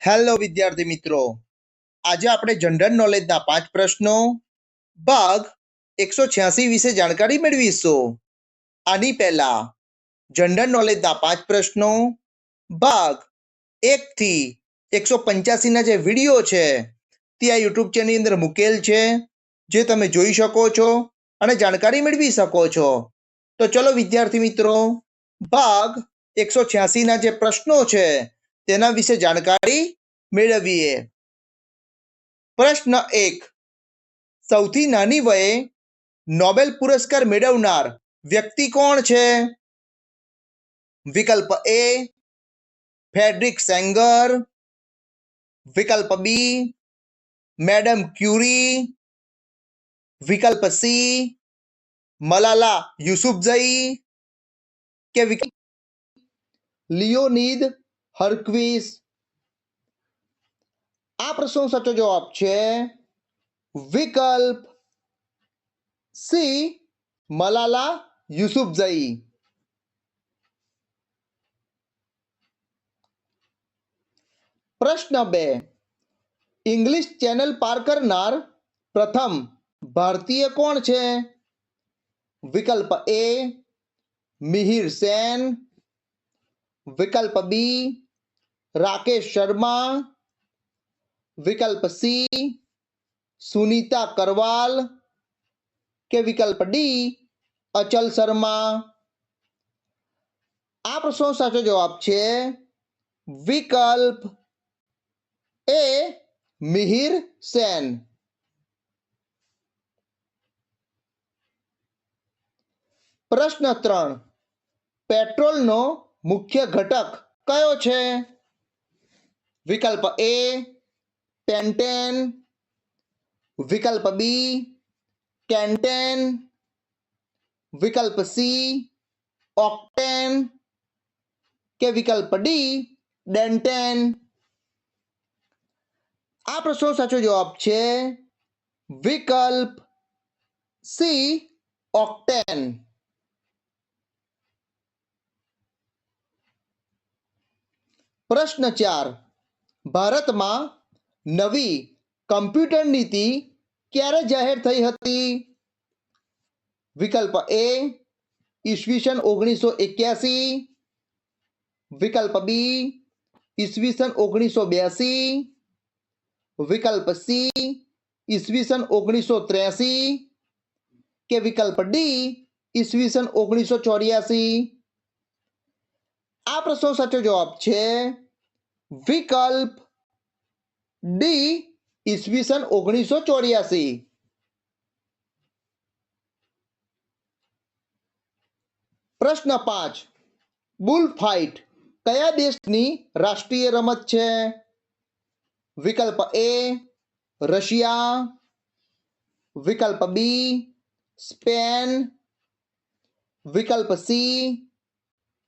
Hello વિદ્યાર્થી મિત્રો, આજે આપણે જનરલ નોલેજના 5 પ્રશ્નો ભાગ 186 વિશે જાણકારી મેળવીશું. આની પહેલા જનરલ નોલેજના 5 પ્રશ્નો ભાગ 1 થી 185 ના જે વિડીયો છે તે આ યુટ્યુબ ચેનલની અંદર મૂકેલ છે, જે તમે જોઈ શકો છો અને જાણકારી મેળવી શકો છો. તો ચલો વિદ્યાર્થી મિત્રો, ભાગ 186 ના જે પ્રશ્નો છે તેના વિશે જાણકારી મેળવીએ. પ્રશ્ન 1. સૌથી નાની વયે નોબેલ પુરસ્કાર મેળવનાર વ્યક્તિ કોણ છે? વિકલ્પ એ ફ્રેડરિક સેંગર, વિકલ્પ બી મેડમ ક્યુરી, વિકલ્પ સી મલાલા યુસુફઝઈ કે વિકલ્પ લિયોનીદ હર્કવીસ. આ પ્રશ્નનો સાચો જવાબ છે વિકલ્પ સી મલાલા યુસુફઝઈ. પ્રશ્ન 2. ઇંગ્લિશ ચેનલ પાર કરનાર પ્રથમ ભારતીય કોણ છે? વિકલ્પ એ મિહિર સેન, વિકલ્પ બી રાકેશ શર્મા, વિકલ્પ સી સુનીતા કરવાલ કે વિકલ્પ ડી અચલ શર્મા. આ પ્રશ્નનો સાચો જવાબ છે વિકલ્પ એ મિહિર સેન. પ્રશ્ન 3. પેટ્રોલનો મુખ્ય ઘટક કયો છે? વિકલ્પ એ પેન્ટેન, વિકલ્પ બી કેન્ટેન, વિકલ્પ સી ઓક્ટેન કે વિકલ્પ ડી ડેન્ટેન. આ પ્રશ્નનો સાચો જવાબ છે વિકલ્પ સી ઓક્ટેન. પ્રશ્ન 4. ભારતમાં નવી કમ્પ્યુટર નીતિ ક્યારે જાહેર થઈ હતી? વિકલ્પ એ ઈસવીસન 1981, વિકલ્પ બી ઈસવીસન 1982, વિકલ્પ સી ઈસવીસન 1983 કે વિકલ્પ ડી ઈસવીસન 1984. આ પ્રશ્નનો સાચો જવાબ છે વિકલ્પ ડી ઈસવીસન 1984. પ્રશ્ન 5. બુલ ફાઇટ કયા દેશની રાષ્ટ્રીય રમત છે? વિકલ્પ એ રશિયા, વિકલ્પ બી સ્પેન, વિકલ્પ સી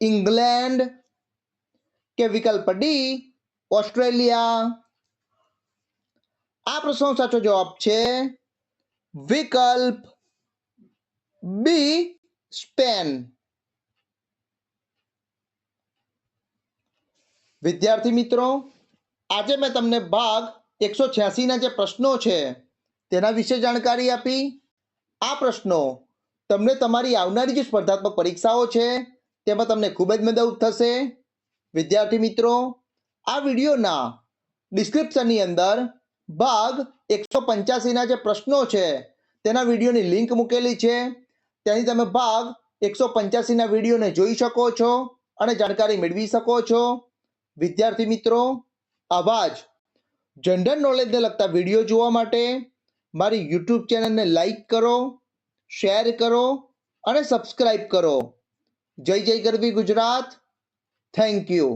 ઇંગ્લેન્ડ કે વિકલ્પ ડી ઓસ્ટ્રેલિયા. આ પ્રશ્નનો સાચો જવાબ છે વિકલ્પ બી સ્પેન. વિદ્યાર્થી મિત્રો, આજે મેં તમને ભાગ 186 ના જે પ્રશ્નો છે તેના વિશે જાણકારી આપી. આ પ્રશ્નો તમને તમારી આવનારી જે સ્પર્ધાત્મક પરીક્ષાઓ છે તેમાં તમને ખૂબ જ મદદ થશે. વિદ્યાર્થી મિત્રો, આ વિડીયોના ડિસ્ક્રિપ્શનની અંદર ભાગ 185 ના જે પ્રશ્નો છે તેના વિડીયોની લિંક મૂકેલી છે. ત્યાંથી તમે ભાગ 185 ના વિડીયોને જોઈ શકો છો અને જાણકારી મેળવી શકો છો. વિદ્યાર્થી મિત્રો, આવા જ જનરલ નોલેજને લગતા વિડીયો જોવા માટે મારી યુટ્યુબ ચેનલને લાઈક કરો, શેર કરો અને સબસ્ક્રાઇબ કરો. જય જય ગરવી ગુજરાત. Thank you.